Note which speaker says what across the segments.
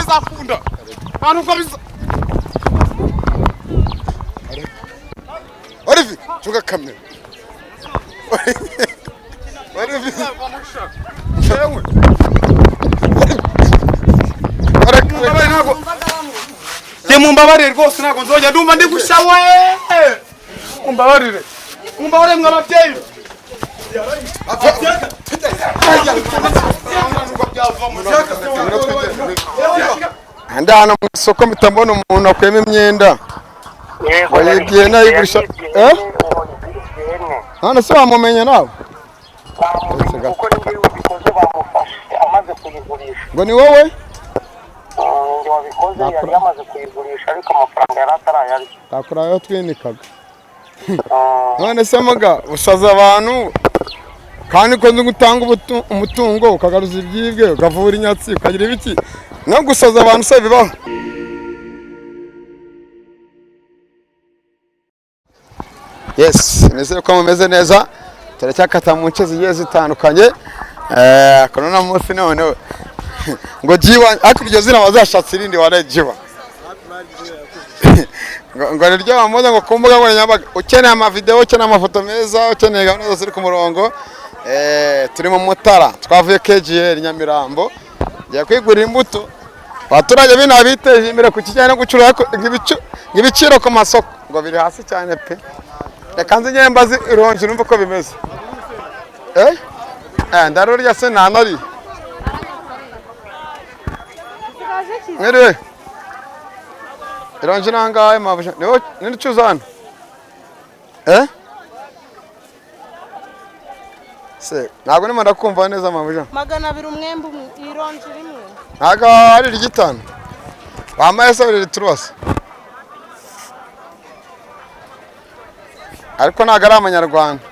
Speaker 1: bizakunda. Hano uko biza.
Speaker 2: Olivier, chunga kamera. Olivier.
Speaker 1: Yewe. Mumbabarire ntago. Mumbabarire rwose ntago nzongera ndumva ndi gusha we. Mumbabarire. Mumbabarire mwa babyeyi.
Speaker 2: Anda hano mu isoko mitambona umuntu akwema imyenda. Yibye nayigurisha. Hano se wamumenya nawe? Ngo ni wowe?
Speaker 3: Ndi wabikoze yari yamaze kuyigurisha ariko amafaranga yari atarayarya.
Speaker 2: Takurayo twinikaga. None se muga usaza abantu kandi ko gutanga umutungo ukagaruza ibyibwe ukavura inyatsi ukagira ibiki no gusaza abantu se bibaho. Yes, nizere ko mumeze neza. Turacyakata mu nce zigiye zitandukanye. Korona munsi none ngo jiwa akiryo zina bazashatse irindi ware jiwa. Ngo niryo bamuze ngo kumbuga ngo nyabaga ukeneye ama video ukeneye amafoto meza ukeneye gahunda zose ku murongo. Turi mu Mutara twavuye KGL Nyamirambo ngiye kwigurira imbuto abaturage binabiteje imbere ku kijyanye no gucura nk'ibiciro ku masoko ngo biri hasi cyane pe. Reka nzi ngiye mbazi ironje numva ko bimeze. Ndarurya se nanari. Mwere. Ironje nangaye mabusha. Ni cuzana. Se, ntabwo nimo ndakumva neza mabusha.
Speaker 4: 200 umwembe ironje rimwe.
Speaker 2: Ntago ari rigitano. Wamaye se biri turose. Ariko ntago ari amanyarwanda.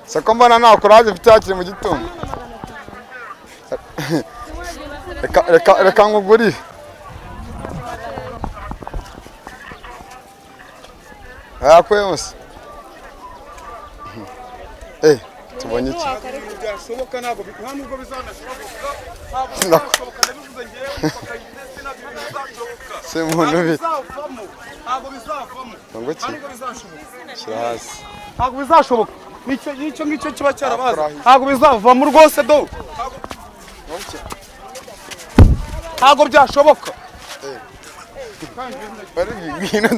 Speaker 2: Sako mbona nta kuraje mfite hakiri mu gitondo. Reka nguguri. Akwemuse. Tubonye iki?
Speaker 1: Byashoboka ntabwo nubwo bizanashoboka.
Speaker 2: Se muntu bi.
Speaker 1: Ntabwo bizavamo.
Speaker 2: Ngo ki? Kirasi.
Speaker 1: Ntabwo bizashoboka. Nicyo ngicyo kiba cyarabaza. Ntabwo bizavamo rwose do. Ntabwo byashoboka.
Speaker 2: Bari bibino.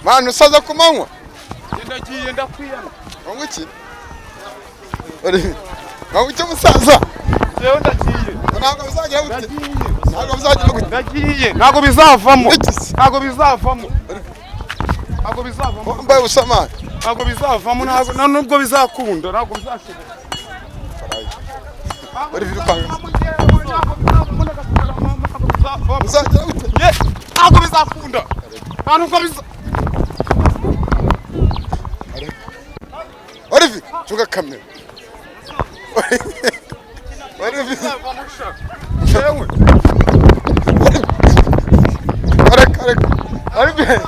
Speaker 2: Manu usaza kumanywa.
Speaker 1: Ndagiye ndakwiyana.
Speaker 2: Ngo ki? Ngo cyo musaza.
Speaker 1: Yewe ndagiye.
Speaker 2: Ntabwo bizagira gute? Ntabwo bizagira gute?
Speaker 1: Ndagiye. Ntabwo bizavamo. Ntabwo bizavamo. Ntabwo bizavamo.
Speaker 2: Mbaye usama.
Speaker 1: Ntabwo bizavamo ntabwo nubwo bizakunda ntabwo bizashoboka.
Speaker 2: Bari birukanga.
Speaker 1: Bizagira gute? Ntabwo bizakunda. Ntabwo biza.
Speaker 2: Olivier, chunga kamera. Olivier.
Speaker 1: Yewe.
Speaker 2: Olivier.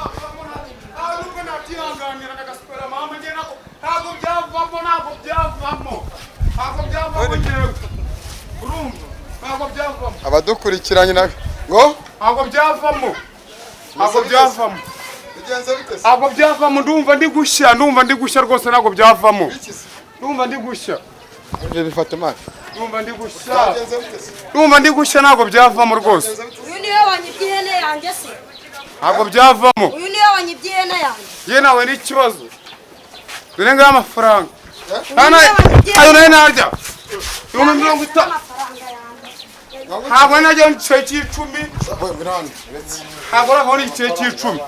Speaker 2: Abadukurikiranye na ngo
Speaker 1: ntabwo byavamo. Ntabwo byavamo.
Speaker 2: bigenze bite?
Speaker 1: Ntabwo byavamo ndumva ndi gushya rwose ntabwo byavamo. Ndumva ndi gushya.
Speaker 2: Ibyo bifata mari.
Speaker 1: Ndumva ndi gushya. Ndumva ndi gushya ntabwo byavamo rwose.
Speaker 4: Uyu niwe wanyibye ihene yanjye se.
Speaker 1: Ntabwo byavamo.
Speaker 4: Uyu niwe wanyibye ihene yanjye.
Speaker 1: Ye nawe ni ikibazo. Dore ngaho amafaranga. Ayo nayo narya. Yumva 50. Ntabwo najya mu gice cy'icumi. Ntabwo aho ni igice cy'icumi.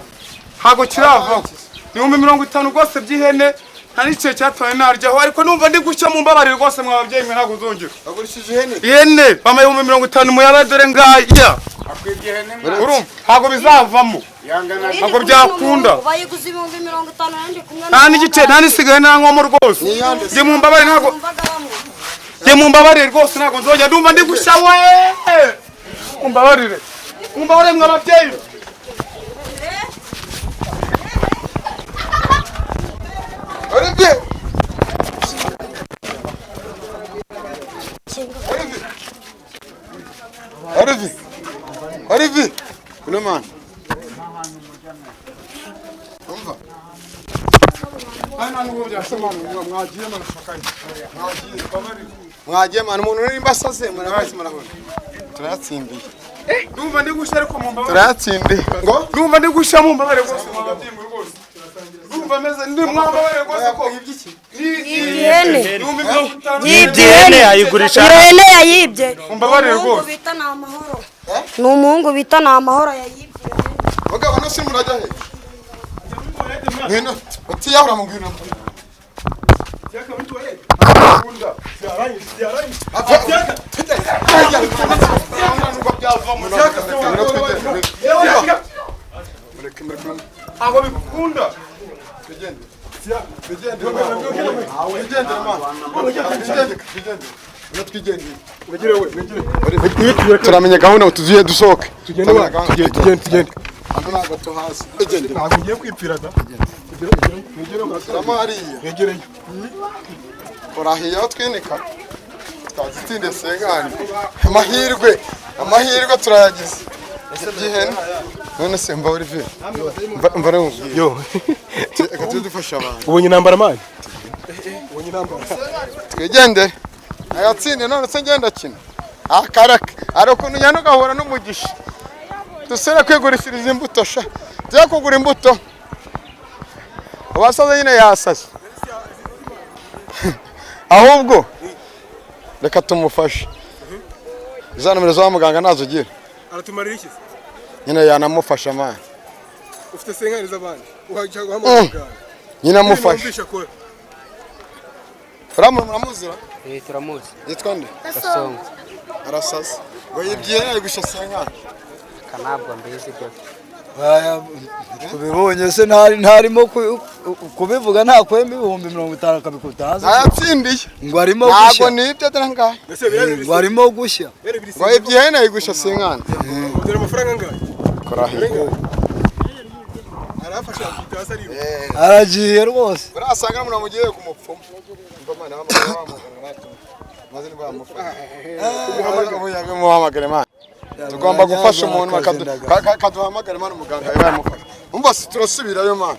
Speaker 1: Ntabwo kiravaho. Yumva 50 rwose by'ihene. Nta n'igice cyatoye naryaho ariko numva ndi gushya mu mbabarire rwose mwa babyeyi mwe ntabwo uzongera.
Speaker 2: Bagurishije ihene.
Speaker 1: Ihene bamaye 50 mu yabadore ngaya.
Speaker 3: Akwibye ihene
Speaker 1: Urumva ntabwo bizavamo. Ntabwo byakunda.
Speaker 4: Bayiguze 50 yanjye kumwe.
Speaker 1: Nta n'igice nta nisigaye ntankomo rwose. Ngiye mu mbabarire ntabwo. Ngiye mu mbabarire rwose ntabwo nzongera ndumva ndi gushya we. Mumbabarire. Mumbabarire mwa babyeyi.
Speaker 2: Olivier. Olivier uno mwana umva
Speaker 1: Ana nuko byasomana mwagiye
Speaker 2: mwagiye mwana umuntu uri mbasaze murabazi murabona turayatsindiye
Speaker 1: ndumva ndi gushya ariko mu mbabare
Speaker 2: turayatsindiye ngo
Speaker 1: ndumva ndi gushya mu mbabare rwose mwabyimwe rwose ndumva meze ndi mwambabare rwose ko ibyiki
Speaker 4: ihene
Speaker 5: ihene ayigurisha
Speaker 4: iyo hene yayibye
Speaker 1: Mumbabarire rwose.
Speaker 4: bita ni amahoro ni umuhungu bita ni amahoro yayibye
Speaker 2: mugabo no simurajya he ngwino utiyahura mu ngwino
Speaker 1: abo bikunda
Speaker 2: turamenya gahunda tuzuye dusohoke
Speaker 1: tugende
Speaker 2: ntabwo ugiye kwipfira da hariya urahiye aho twinika twazitinde sengani amahirwe turayagize iby'ihene none se mba Olivier mba namubwiye
Speaker 1: yo
Speaker 2: reka tujye dufasha abantu
Speaker 1: ubonye intambara mani
Speaker 2: twigendere ayatsinde none se ngenda kina akaraka ari ukuntu njyana ugahura n'umugisha dusere kwigurishiriza imbuto sha tujya kugura imbuto uwasaze nyine yasaze ahubwo reka tumufashe za nomero za muganga nazo ugira
Speaker 1: aratumarira iki
Speaker 2: nyine yanamufasha amana
Speaker 1: ufite senkari z'abandi uhajya guhamagara muganga
Speaker 2: nyine amufashe muramuzira
Speaker 5: turamuzi
Speaker 2: yitwa nde
Speaker 5: Gasongo
Speaker 2: arasaze ngo yibyiye ari gusha senkari
Speaker 5: kanabwa mbese byo
Speaker 6: kubibonye se ntarimo kubivuga nta kwemba 50 akabikuta hasi
Speaker 2: ayatsindiye
Speaker 6: ngo arimo
Speaker 2: ntabwo
Speaker 6: gushya
Speaker 2: nibyo dore ngahe
Speaker 6: ngo arimo gushya
Speaker 2: ngo yibyiye ari gusha senkari
Speaker 1: dore amafaranga angahe
Speaker 2: korahiye
Speaker 1: arafasha kitasa ari
Speaker 6: aragiye rwose
Speaker 2: urasanga n'umuntu mugiye kumupfumu mbamana muhamagare mana tugomba gufasha umuntu kaduhamagare mana umuganga yamufasha umva si turasubirayo mana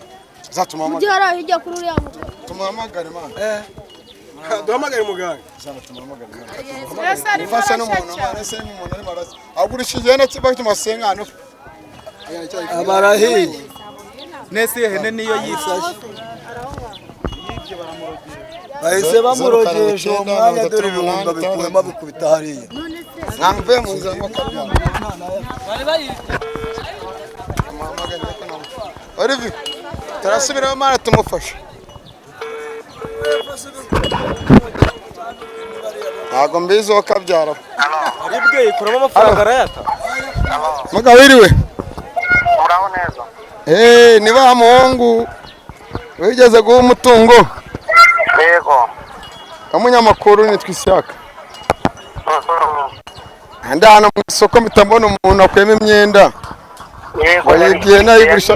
Speaker 2: zatumuhamagare
Speaker 4: ujya hariya hirya kuri uriya muto
Speaker 2: tumuhamagare mana
Speaker 1: duhamagare muganga
Speaker 2: ufasha n'umuntu mana ese n'umuntu ari maraso agurishije ihene kiba cy'umasengano
Speaker 6: abarahiye
Speaker 5: nese ihene niyo yifashe
Speaker 6: bahise bamurogesha uwo mwanya dore ibihumbi bikuremo bikubita hariya
Speaker 2: namve mu nzira y'akabyaro Olivier turasubirayo mana tumufashe ntabwo mbizi uwo kabyara
Speaker 5: aribwe ikuramo amafaranga arayata
Speaker 2: mugabo wiriwe
Speaker 3: muraho neza
Speaker 2: ni ba muhungu wigeze guha umutungo
Speaker 3: yego
Speaker 2: kamunyamakuru nitwa Ishyaka andi hano mu isoko mpita mbona umuntu akuyemo imyenda
Speaker 3: yego
Speaker 2: yibwiye nayigurisha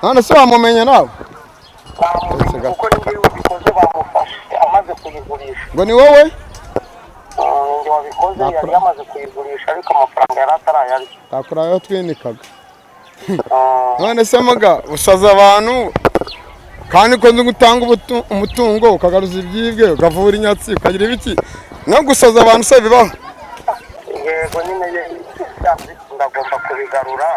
Speaker 2: none se wamumenya nawe
Speaker 3: kuko nibyo wabikoze bamufashe amaze kuyigurisha
Speaker 2: ngo ni wowe
Speaker 3: nibyo wabikoze yari yamaze kuyigurisha ariko amafaranga yari atarayarya
Speaker 2: takurayo twinikaga none se muga usaza abantu kandi ko nzi gutanga umutungo ukagaruza ibyibwe ukavura inyatsi ukagira ibiki no gusaza abantu se bibaho
Speaker 3: yego nyine ndagomba kubigarura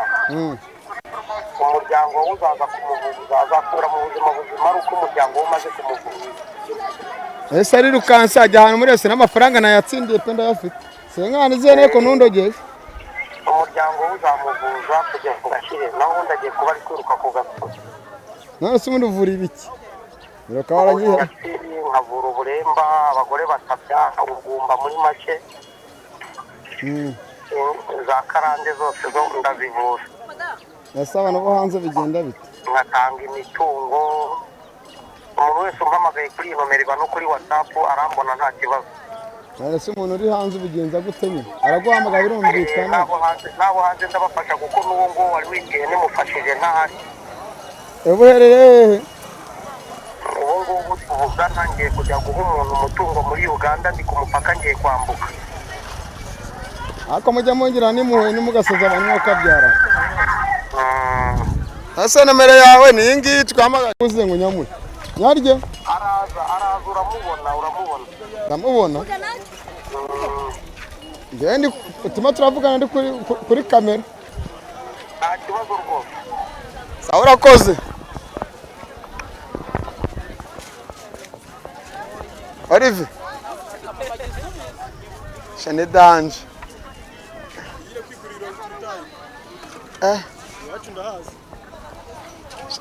Speaker 3: umuryango we uzaza kumuvuza azakura mu buzima buzima ari uko umuryango we umaze kumuvuza
Speaker 2: ese ari rukansi ajya ahantu muri yose n'amafaranga nayatsindiye pe ndayafite senkani zene ko ntundogeje
Speaker 3: umuryango we uzamuvuza kugira ngo ashire naho ubundi agiye kuba ari kwiruka ku gasozi
Speaker 2: none se ubundi uvura ibiki biraka waragiye
Speaker 3: nkavura uburemba abagore batabyara ubugumba muri make za karande zose zo ndazivura
Speaker 2: ese abantu bo hanze bigenda bite
Speaker 3: nkatanga imitungo umuntu wese umpamagaye kuri iyi nomero iba no kuri WhatsApp arambona nta kibazo
Speaker 2: none se umuntu uri hanze ubigenza gute nyine araguhamagara birumvikana
Speaker 3: nabo hanze ndabafasha kuko n'uwo nguwo wari wigiye nimufashije ntahari
Speaker 2: ubuherereye
Speaker 3: ubu ngubu tuvugana ngiye kujya guha umuntu umutungo muri Uganda ndi ku mupaka ngiye kwambuka
Speaker 2: Ako mujya mungira nimuhe nimugasoza abantu kabyara. Asa nomero yawe ni ingi twamaga kuze ngo nyamuhe. Nyarye?
Speaker 3: araza uramubona.
Speaker 2: Ndamubona. Ngendi utuma turavugana ndi kuri kamera.
Speaker 3: Nta kibazo rwose.
Speaker 2: Sawa urakoze. Olivier. Shane danje.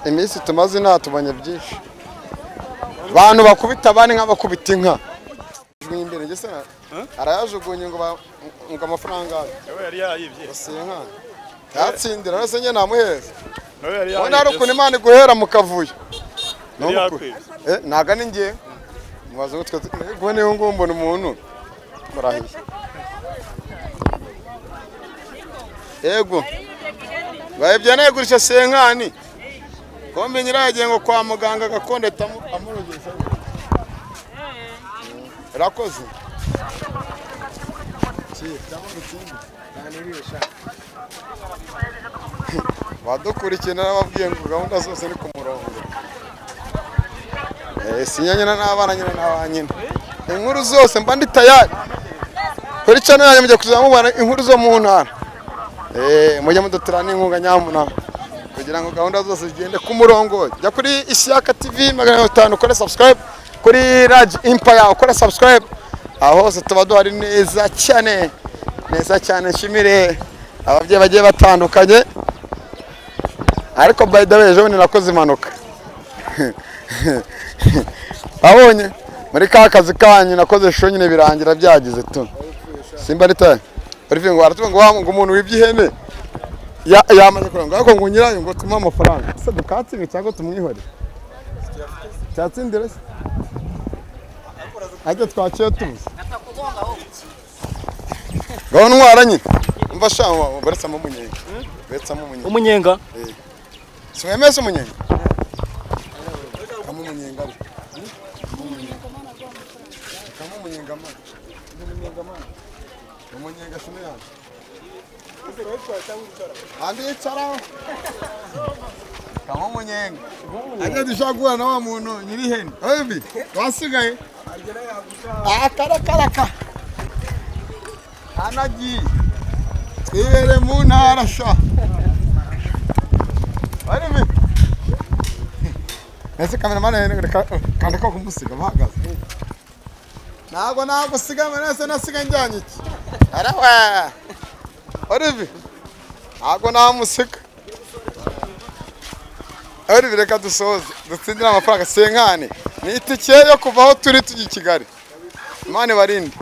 Speaker 2: Iminsi tumaze natubanye byinshi. Abantu bakubita abandi nk'abakubita inka. Imbere gese arayajugunye ngo amafaranga
Speaker 7: yari yayibye
Speaker 2: basenka yatsindira nase nye namuheza none ari ukuntu Imana guhera mu kavuyo naga ningiye mubaze gutwe gone ngo mbona umuntu murahiye yego bayebye nagurisha senkani kombe nyiragiye ngo kwa muganga gakonde amurogeza rakoze badukurikirana n'ababwiye ngo gahunda zose ni ku murongo sinyanyina n'abana nyina n'abanyina inkuru zose mba ndi tayari kuri channel yanjye mujye kuzamubana inkuru zo mu ntara mujye mudutura n'inkunga nyamuna kugira ngo gahunda zose zigende ku murongo jya kuri Ishyaka TV 500 ukore subscribe kuri Raj Empire ukora subscribe aho hose tuba duhari neza cyane nshimire ababyeyi bagiye batandukanye ariko by the way ejo ni nakoze impanuka abonye muri ka kazi kanyu nakoze show nyine birangira byagize tu simba rita Olivier ngo aratuvuga ngo umuntu wibyihene yamaze kuranga ariko ngo nyirayo ngo tuma amafaranga se dukatsinga cyangwa tumwihore cyatsindire ajya twaciye tuzi gaho ntwaranye umva shaho baretsamo umunyenga
Speaker 5: umunyenga
Speaker 2: simwemeze umunyenga kama umunyenga umunyenga shino yanjye andi yicara kama umunyenga ajya dushagura na wa muntu nyiri hene obi wasigaye akaraka anagiye twibere mu ntara sha Olivier ese cameraman kandi ko kumusiga bahagaze ntabwo siga nase nasiga njyanye iki arawa Olivier ntabwo namusiga Olivier reka dusoze dutsindira amafaranga senkane ni itike yo kuva aho turi tujya i Kigali Imana barinde